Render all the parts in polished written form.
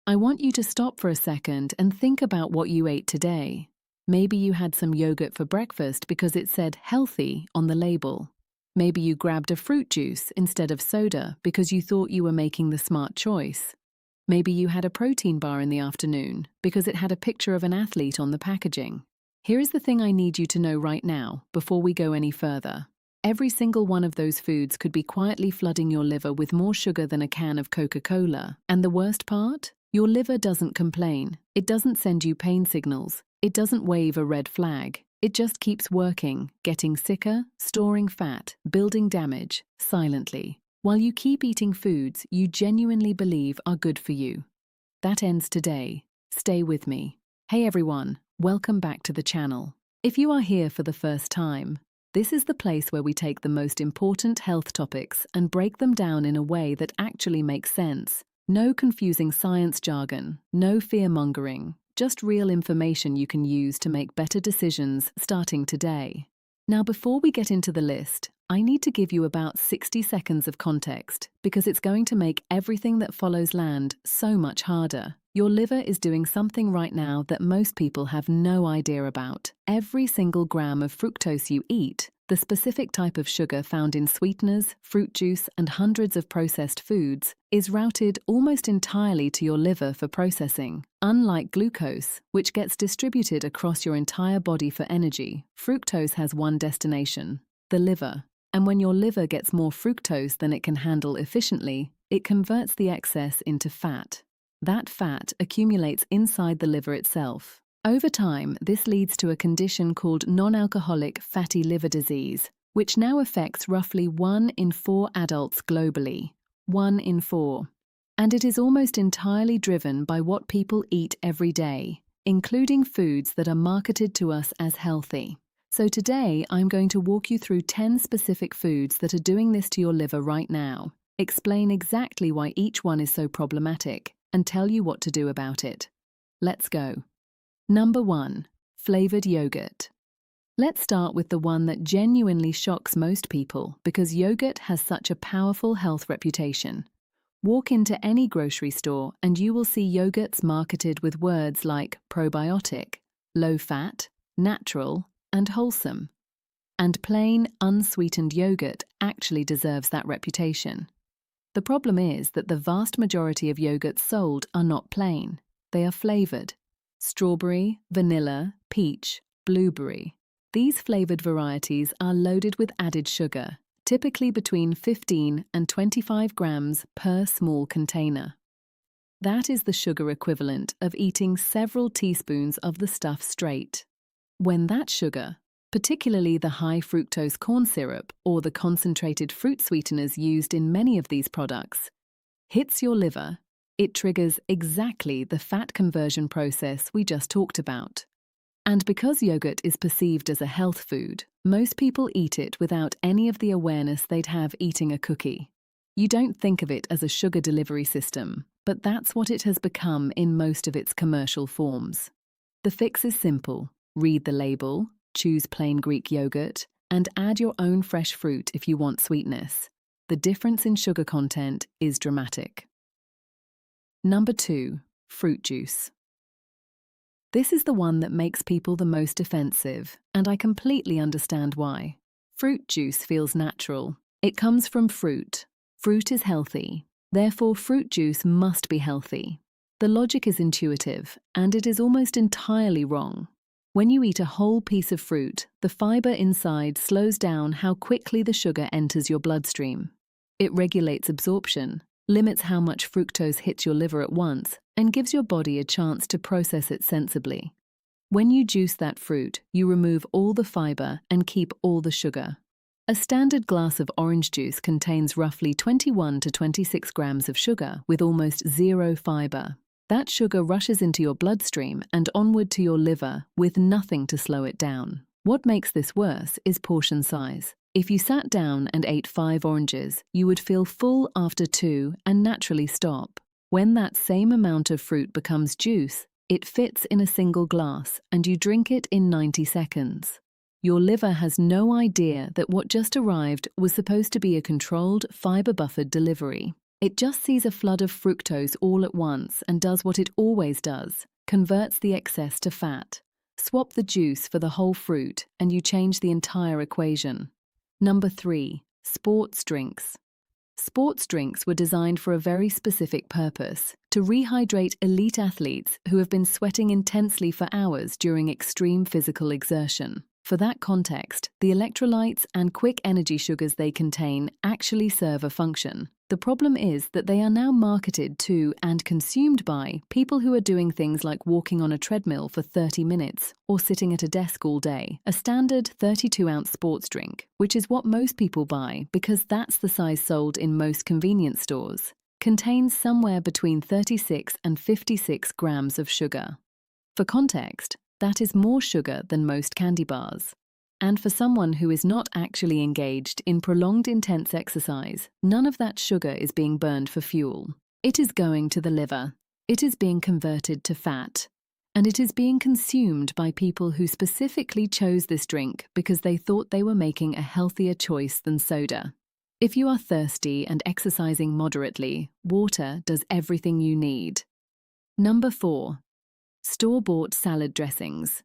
I want you to stop for a second and think about what you ate today. Maybe you had some yogurt for breakfast because it said healthy on the label. Maybe you grabbed a fruit juice instead of soda because you thought you were making the smart choice. Maybe you had a protein bar in the afternoon because it had a picture of an athlete on the packaging. Here is the thing I need you to know right now before we go any further. Every single one of those foods could be quietly flooding your liver with more sugar than a can of Coca-Cola. And the worst part? Your liver doesn't complain. It doesn't send you pain signals. It doesn't wave a red flag. It just keeps working, getting sicker, storing fat, building damage, silently, while you keep eating foods you genuinely believe are good for you. That ends today. Stay with me. Hey everyone, welcome back to the channel. If you are here for the first time, this is the place where we take the most important health topics and break them down in a way that actually makes sense. No confusing science jargon, no fear-mongering, just real information you can use to make better decisions starting today. Now, before we get into the list, I need to give you about 60 seconds of context because it's going to make everything that follows land so much harder. Your liver is doing something right now that most people have no idea about. Every single gram of fructose you eat, the specific type of sugar found in sweeteners, fruit juice, and hundreds of processed foods, is routed almost entirely to your liver for processing. Unlike glucose, which gets distributed across your entire body for energy, fructose has one destination: the liver. And when your liver gets more fructose than it can handle efficiently, it converts the excess into fat. That fat accumulates inside the liver itself. Over time, this leads to a condition called non-alcoholic fatty liver disease, which now affects roughly 1 in 4 adults globally. 1 in 4. And it is almost entirely driven by what people eat every day, including foods that are marketed to us as healthy. So today, I'm going to walk you through 10 specific foods that are doing this to your liver right now, explain exactly why each one is so problematic, and tell you what to do about it. Let's go. Number 1. Flavored yogurt. Let's start with the one that genuinely shocks most people because yogurt has such a powerful health reputation. Walk into any grocery store and you will see yogurts marketed with words like probiotic, low-fat, natural, and wholesome. And plain, unsweetened yogurt actually deserves that reputation. The problem is that the vast majority of yogurts sold are not plain. They are flavored. Strawberry, vanilla, peach, blueberry. These flavored varieties are loaded with added sugar, typically between 15 and 25 grams per small container. That is the sugar equivalent of eating several teaspoons of the stuff straight. When that sugar, particularly the high fructose corn syrup or the concentrated fruit sweeteners used in many of these products, hits your liver, it triggers exactly the fat conversion process we just talked about. And because yogurt is perceived as a health food, most people eat it without any of the awareness they'd have eating a cookie. You don't think of it as a sugar delivery system, but that's what it has become in most of its commercial forms. The fix is simple. Read the label, choose plain Greek yogurt, and add your own fresh fruit if you want sweetness. The difference in sugar content is dramatic. Number 2. Fruit juice. This is the one that makes people the most defensive, and I completely understand why. Fruit juice feels natural. It comes from fruit. Fruit is healthy. Therefore, fruit juice must be healthy. The logic is intuitive, and it is almost entirely wrong. When you eat a whole piece of fruit, the fiber inside slows down how quickly the sugar enters your bloodstream. It regulates absorption, limits how much fructose hits your liver at once, and gives your body a chance to process it sensibly. When you juice that fruit, you remove all the fiber and keep all the sugar. A standard glass of orange juice contains roughly 21 to 26 grams of sugar with almost zero fiber. That sugar rushes into your bloodstream and onward to your liver with nothing to slow it down. What makes this worse is portion size. If you sat down and ate 5 oranges, you would feel full after 2 and naturally stop. When that same amount of fruit becomes juice, it fits in a single glass and you drink it in 90 seconds. Your liver has no idea that what just arrived was supposed to be a controlled, fiber-buffered delivery. It just sees a flood of fructose all at once and does what it always does, converts the excess to fat. Swap the juice for the whole fruit and you change the entire equation. Number 3. Sports drinks. Sports drinks were designed for a very specific purpose: to rehydrate elite athletes who have been sweating intensely for hours during extreme physical exertion. For that context, the electrolytes and quick energy sugars they contain actually serve a function. The problem is that they are now marketed to and consumed by people who are doing things like walking on a treadmill for 30 minutes or sitting at a desk all day. A standard 32-ounce sports drink, which is what most people buy because that's the size sold in most convenience stores, contains somewhere between 36 and 56 grams of sugar. For context, that is more sugar than most candy bars. And for someone who is not actually engaged in prolonged intense exercise, none of that sugar is being burned for fuel. It is going to the liver. It is being converted to fat. And it is being consumed by people who specifically chose this drink because they thought they were making a healthier choice than soda. If you are thirsty and exercising moderately, water does everything you need. Number 4. Store-bought salad dressings.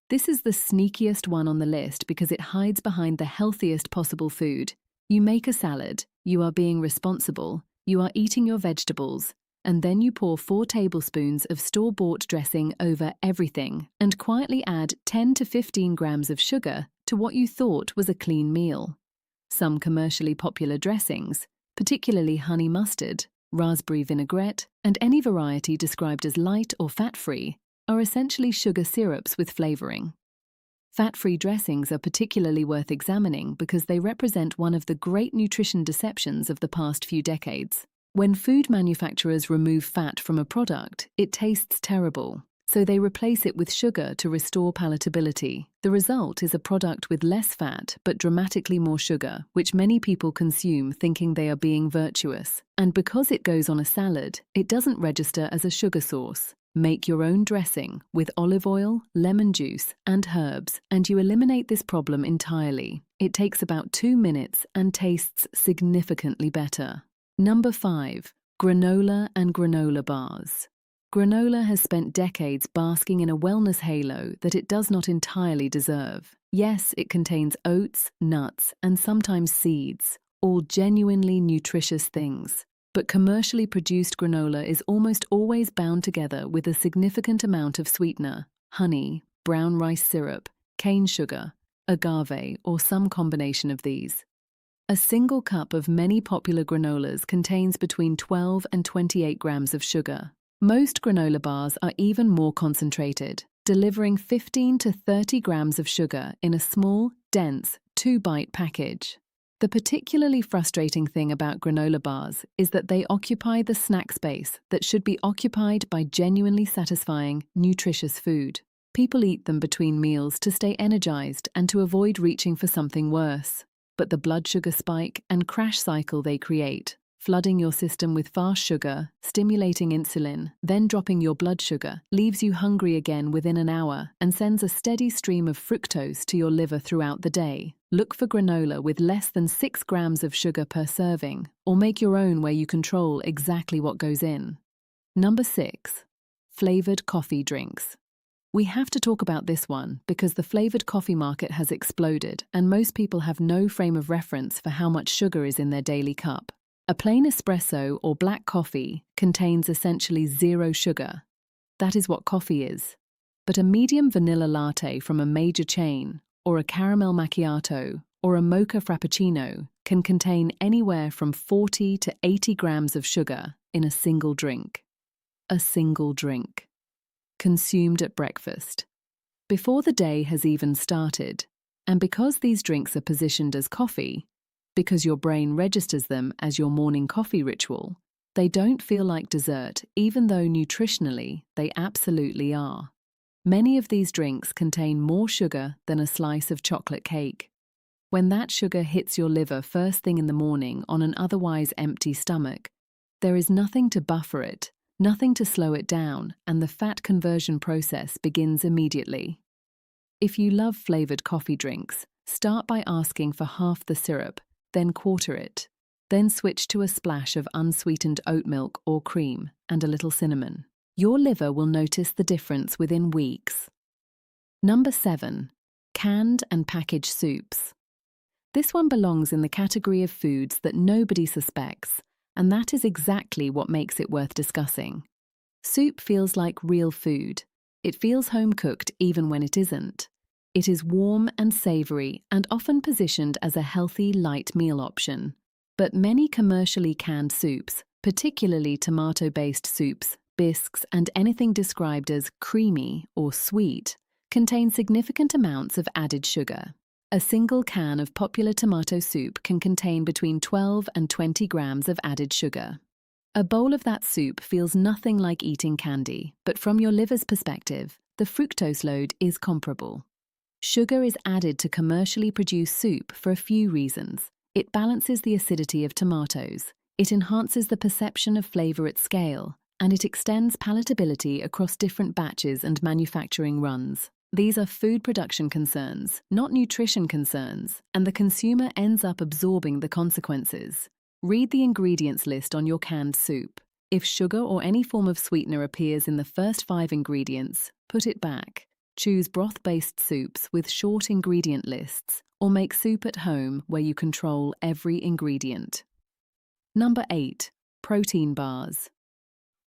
This is the sneakiest one on the list because it hides behind the healthiest possible food. You make a salad, you are being responsible, you are eating your vegetables, and then you pour 4 tablespoons of store-bought dressing over everything and quietly add 10 to 15 grams of sugar to what you thought was a clean meal. Some commercially popular dressings, particularly honey mustard, raspberry vinaigrette, and any variety described as light or fat-free, are essentially sugar syrups with flavoring. Fat-free dressings are particularly worth examining because they represent one of the great nutrition deceptions of the past few decades. When food manufacturers remove fat from a product, it tastes terrible, so they replace it with sugar to restore palatability. The result is a product with less fat but dramatically more sugar, which many people consume thinking they are being virtuous. And because it goes on a salad, it doesn't register as a sugar source. Make your own dressing with olive oil, lemon juice, and herbs, and you eliminate this problem entirely. It takes about 2 minutes and tastes significantly better. Number 5. Granola and granola bars. Granola has spent decades basking in a wellness halo that it does not entirely deserve. Yes, it contains oats, nuts, and sometimes seeds, all genuinely nutritious things. But commercially produced granola is almost always bound together with a significant amount of sweetener: honey, brown rice syrup, cane sugar, agave, or some combination of these. A single cup of many popular granolas contains between 12 and 28 grams of sugar. Most granola bars are even more concentrated, delivering 15 to 30 grams of sugar in a small, dense, 2-bite package. The particularly frustrating thing about granola bars is that they occupy the snack space that should be occupied by genuinely satisfying, nutritious food. People eat them between meals to stay energized and to avoid reaching for something worse. But the blood sugar spike and crash cycle they create, flooding your system with fast sugar, stimulating insulin, then dropping your blood sugar, leaves you hungry again within an hour and sends a steady stream of fructose to your liver throughout the day. Look for granola with less than 6 grams of sugar per serving, or make your own where you control exactly what goes in. Number 6. Flavored coffee drinks. We have to talk about this one because the flavored coffee market has exploded and most people have no frame of reference for how much sugar is in their daily cup. A plain espresso or black coffee contains essentially 0 sugar. That is what coffee is. But a medium vanilla latte from a major chain, or a caramel macchiato, or a mocha frappuccino can contain anywhere from 40 to 80 grams of sugar in a single drink. A single drink. Consumed at breakfast, before the day has even started. And because these drinks are positioned as coffee, because your brain registers them as your morning coffee ritual, they don't feel like dessert, even though nutritionally they absolutely are. Many of these drinks contain more sugar than a slice of chocolate cake. When that sugar hits your liver first thing in the morning on an otherwise empty stomach, there is nothing to buffer it, nothing to slow it down, and the fat conversion process begins immediately. If you love flavored coffee drinks, start by asking for half the syrup, then quarter it. Then switch to a splash of unsweetened oat milk or cream and a little cinnamon. Your liver will notice the difference within weeks. Number 7. Canned and packaged soups. This one belongs in the category of foods that nobody suspects, and that is exactly what makes it worth discussing. Soup feels like real food. It feels home-cooked even when it isn't. It is warm and savory and often positioned as a healthy, light meal option. But many commercially canned soups, particularly tomato-based soups, bisques, and anything described as creamy or sweet, contain significant amounts of added sugar. A single can of popular tomato soup can contain between 12 and 20 grams of added sugar. A bowl of that soup feels nothing like eating candy, but from your liver's perspective, the fructose load is comparable. Sugar is added to commercially produced soup for a few reasons. It balances the acidity of tomatoes, it enhances the perception of flavor at scale, and it extends palatability across different batches and manufacturing runs. These are food production concerns, not nutrition concerns, and the consumer ends up absorbing the consequences. Read the ingredients list on your canned soup. If sugar or any form of sweetener appears in the first 5 ingredients, put it back. Choose broth-based soups with short ingredient lists, or make soup at home where you control every ingredient. Number 8. Protein bars.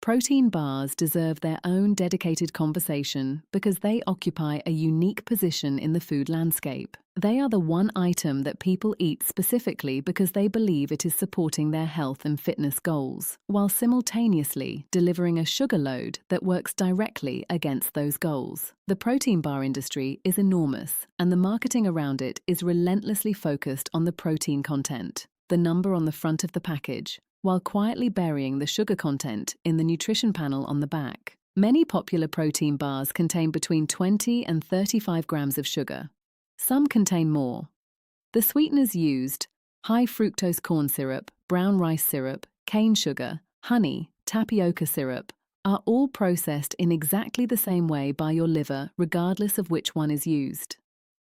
Protein bars deserve their own dedicated conversation because they occupy a unique position in the food landscape. They are the one item that people eat specifically because they believe it is supporting their health and fitness goals, while simultaneously delivering a sugar load that works directly against those goals. The protein bar industry is enormous, and the marketing around it is relentlessly focused on the protein content, the number on the front of the package, while quietly burying the sugar content in the nutrition panel on the back. Many popular protein bars contain between 20 and 35 grams of sugar. Some contain more. The sweeteners used, high fructose corn syrup, brown rice syrup, cane sugar, honey, tapioca syrup, are all processed in exactly the same way by your liver, regardless of which one is used.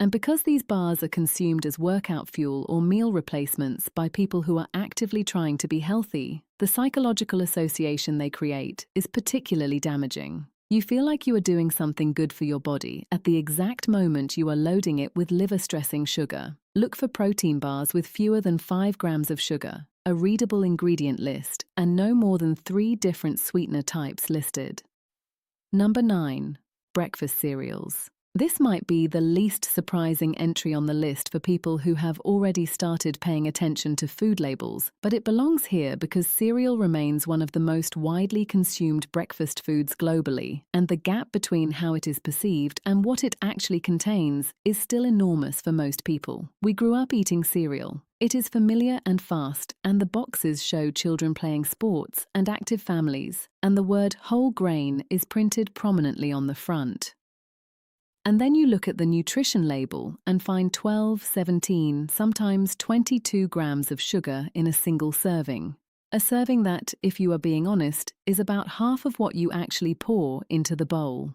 And because these bars are consumed as workout fuel or meal replacements by people who are actively trying to be healthy, the psychological association they create is particularly damaging. You feel like you are doing something good for your body at the exact moment you are loading it with liver-stressing sugar. Look for protein bars with fewer than 5 grams of sugar, a readable ingredient list, and no more than 3 different sweetener types listed. Number 9. Breakfast cereals. This might be the least surprising entry on the list for people who have already started paying attention to food labels, but it belongs here because cereal remains one of the most widely consumed breakfast foods globally, and the gap between how it is perceived and what it actually contains is still enormous for most people. We grew up eating cereal. It is familiar and fast, and the boxes show children playing sports and active families, and the word whole grain is printed prominently on the front. And then you look at the nutrition label and find 12, 17, sometimes 22 grams of sugar in a single serving. A serving that, if you are being honest, is about half of what you actually pour into the bowl.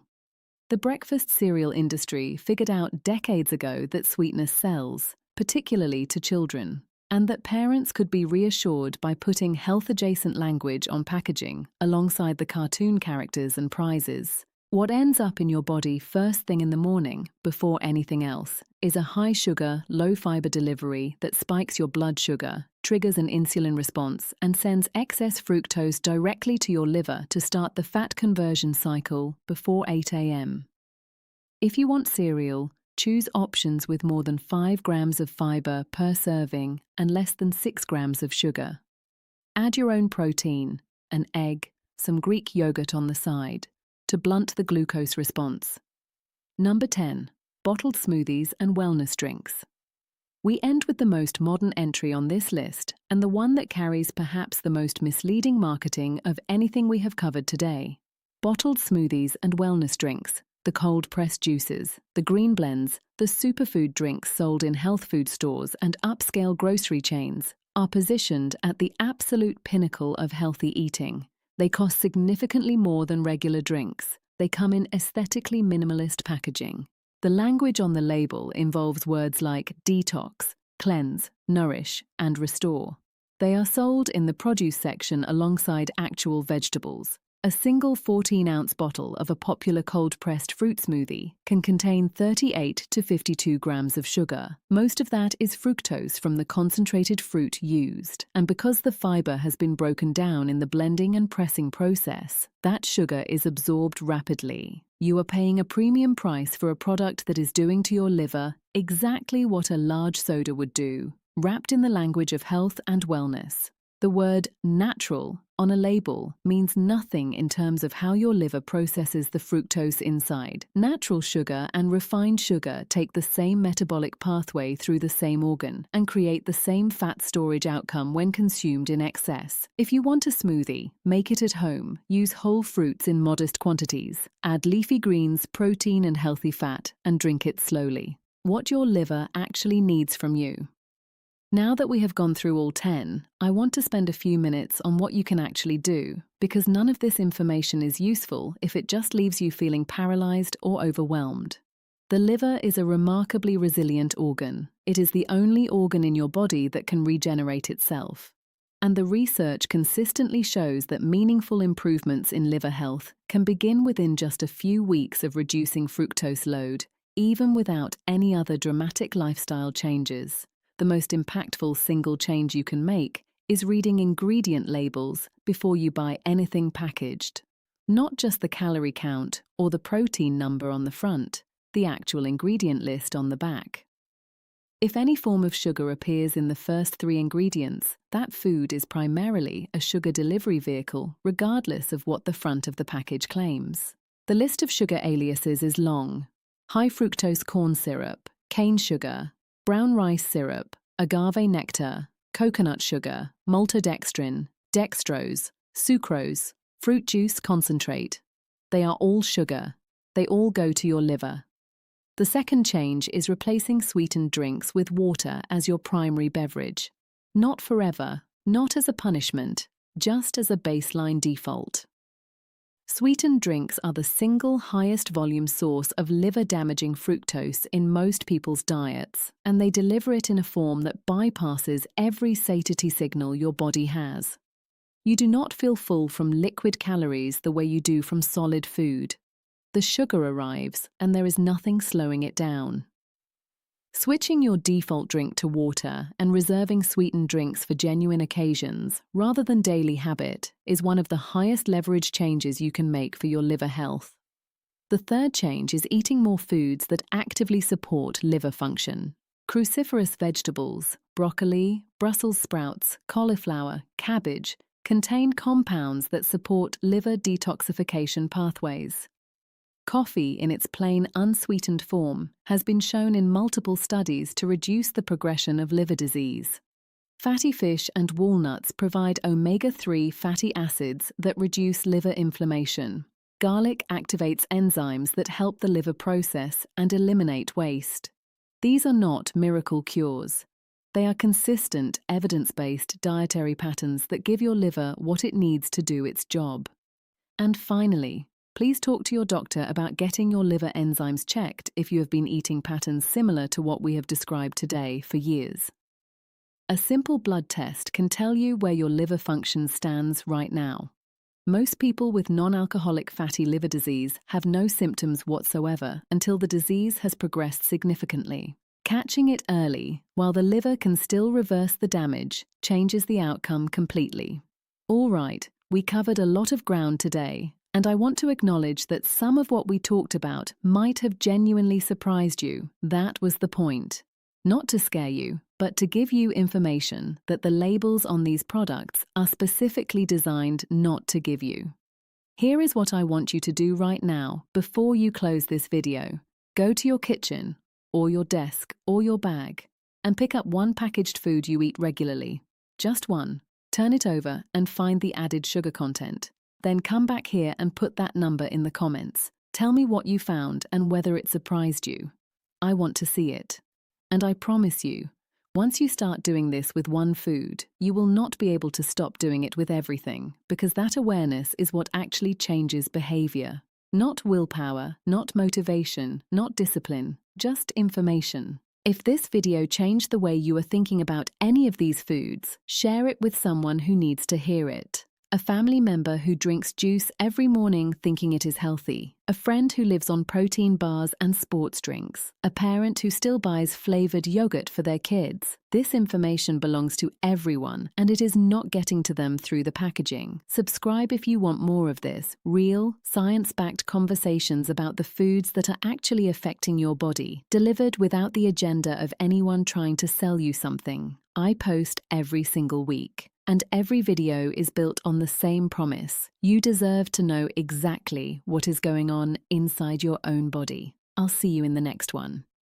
The breakfast cereal industry figured out decades ago that sweetness sells, particularly to children, and that parents could be reassured by putting health-adjacent language on packaging alongside the cartoon characters and prizes. What ends up in your body first thing in the morning, before anything else, is a high-sugar, low-fiber delivery that spikes your blood sugar, triggers an insulin response, and sends excess fructose directly to your liver to start the fat conversion cycle before 8 a.m. If you want cereal, choose options with more than 5 grams of fiber per serving and less than 6 grams of sugar. Add your own protein, an egg, some Greek yogurt on the side, to blunt the glucose response. Number 10. Bottled smoothies and wellness drinks. We end with the most modern entry on this list, and the one that carries perhaps the most misleading marketing of anything we have covered today. Bottled smoothies and wellness drinks, the cold-pressed juices, the green blends, the superfood drinks sold in health food stores and upscale grocery chains, are positioned at the absolute pinnacle of healthy eating. They cost significantly more than regular drinks. They come in aesthetically minimalist packaging. The language on the label involves words like detox, cleanse, nourish, and restore. They are sold in the produce section alongside actual vegetables. A single 14-ounce bottle of a popular cold-pressed fruit smoothie can contain 38 to 52 grams of sugar. Most of that is fructose from the concentrated fruit used, and because the fiber has been broken down in the blending and pressing process, that sugar is absorbed rapidly. You are paying a premium price for a product that is doing to your liver exactly what a large soda would do, wrapped in the language of health and wellness. The word natural on a label means nothing in terms of how your liver processes the fructose inside. Natural sugar and refined sugar take the same metabolic pathway through the same organ and create the same fat storage outcome when consumed in excess. If you want a smoothie, make it at home. Use whole fruits in modest quantities. Add leafy greens, protein and healthy fat, and drink it slowly. What your liver actually needs from you. Now that we have gone through all 10, I want to spend a few minutes on what you can actually do, because none of this information is useful if it just leaves you feeling paralyzed or overwhelmed. The liver is a remarkably resilient organ. It is the only organ in your body that can regenerate itself. And the research consistently shows that meaningful improvements in liver health can begin within just a few weeks of reducing fructose load, even without any other dramatic lifestyle changes. The most impactful single change you can make is reading ingredient labels before you buy anything packaged. Not just the calorie count or the protein number on the front, the actual ingredient list on the back. If any form of sugar appears in the first 3 ingredients, that food is primarily a sugar delivery vehicle, regardless of what the front of the package claims. The list of sugar aliases is long: high fructose corn syrup, cane sugar, brown rice syrup, agave nectar, coconut sugar, maltodextrin, dextrose, sucrose, fruit juice concentrate. They are all sugar. They all go to your liver. The second change is replacing sweetened drinks with water as your primary beverage. Not forever, not as a punishment, just as a baseline default. Sweetened drinks are the single highest volume source of liver-damaging fructose in most people's diets, and they deliver it in a form that bypasses every satiety signal your body has. You do not feel full from liquid calories the way you do from solid food. The sugar arrives, and there is nothing slowing it down. Switching your default drink to water and reserving sweetened drinks for genuine occasions, rather than daily habit, is one of the highest leverage changes you can make for your liver health. The third change is eating more foods that actively support liver function. Cruciferous vegetables, broccoli, Brussels sprouts, cauliflower, cabbage, contain compounds that support liver detoxification pathways. Coffee, in its plain, unsweetened form, has been shown in multiple studies to reduce the progression of liver disease. Fatty fish and walnuts provide omega-3 fatty acids that reduce liver inflammation. Garlic activates enzymes that help the liver process and eliminate waste. These are not miracle cures. They are consistent, evidence-based dietary patterns that give your liver what it needs to do its job. And finally, please talk to your doctor about getting your liver enzymes checked if you have been eating patterns similar to what we have described today for years. A simple blood test can tell you where your liver function stands right now. Most people with non-alcoholic fatty liver disease have no symptoms whatsoever until the disease has progressed significantly. Catching it early, while the liver can still reverse the damage, changes the outcome completely. All right, we covered a lot of ground today. And I want to acknowledge that some of what we talked about might have genuinely surprised you. That was the point. Not to scare you, but to give you information that the labels on these products are specifically designed not to give you. Here is what I want you to do right now before you close this video. Go to your kitchen, or your desk, or your bag, and pick up one packaged food you eat regularly. Just one. Turn it over and find the added sugar content. Then come back here and put that number in the comments. Tell me what you found and whether it surprised you. I want to see it. And I promise you, once you start doing this with one food, you will not be able to stop doing it with everything, because that awareness is what actually changes behavior. Not willpower, not motivation, not discipline, just information. If this video changed the way you are thinking about any of these foods, share it with someone who needs to hear it. A family member who drinks juice every morning thinking it is healthy. A friend who lives on protein bars and sports drinks. A parent who still buys flavored yogurt for their kids. This information belongs to everyone, and it is not getting to them through the packaging. Subscribe if you want more of this, real, science-backed conversations about the foods that are actually affecting your body, delivered without the agenda of anyone trying to sell you something. I post every single week. And every video is built on the same promise. You deserve to know exactly what is going on inside your own body. I'll see you in the next one.